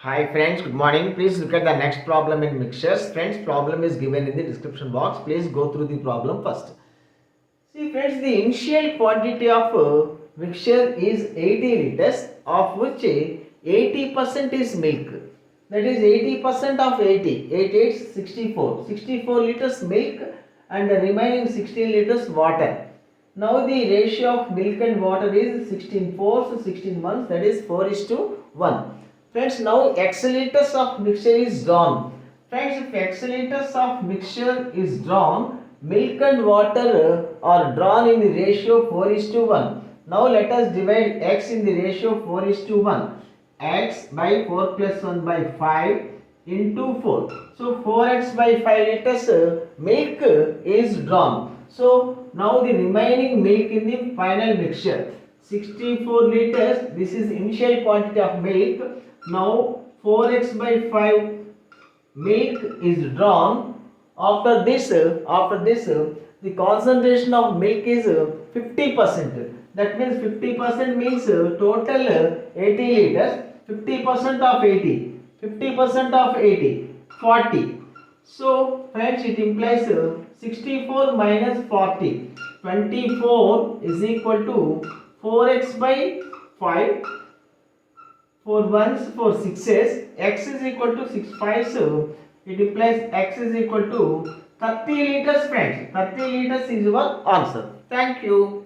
Hi friends, good morning. Please look at the next problem in mixtures. Friends, problem is given in the description box. Please go through the problem first. See friends, the initial quantity of mixture is 80 liters, of which 80% is milk. That is 80% of 80. 8 is 64. 64 liters milk and the remaining 16 liters water. Now the ratio of milk and water is 16 fours, 16 ones, that is 4 is to 1. Friends, now x liters of mixture is drawn. Friends, if x liters of mixture is drawn, milk and water are drawn in the ratio 4 is to 1. Now let us divide x in the ratio 4 is to 1. X by 4 plus 1 by 5 into 4. So 4x by 5 liters milk is drawn. So now the remaining milk in the final mixture. 64 liters, this is initial quantity of milk. Now 4x by 5 milk is drawn. After this, the concentration of milk is 50%. That means 50% means total 80 liters. 50% of 80. 50% of 80. 40. So friends, it implies 64 minus 40. 24 is equal to 4x by 5. 4 ones, 4 sixes, x is equal to 6 fives, so it implies x is equal to 30 liters friends. 30 liters is your answer. Thank you.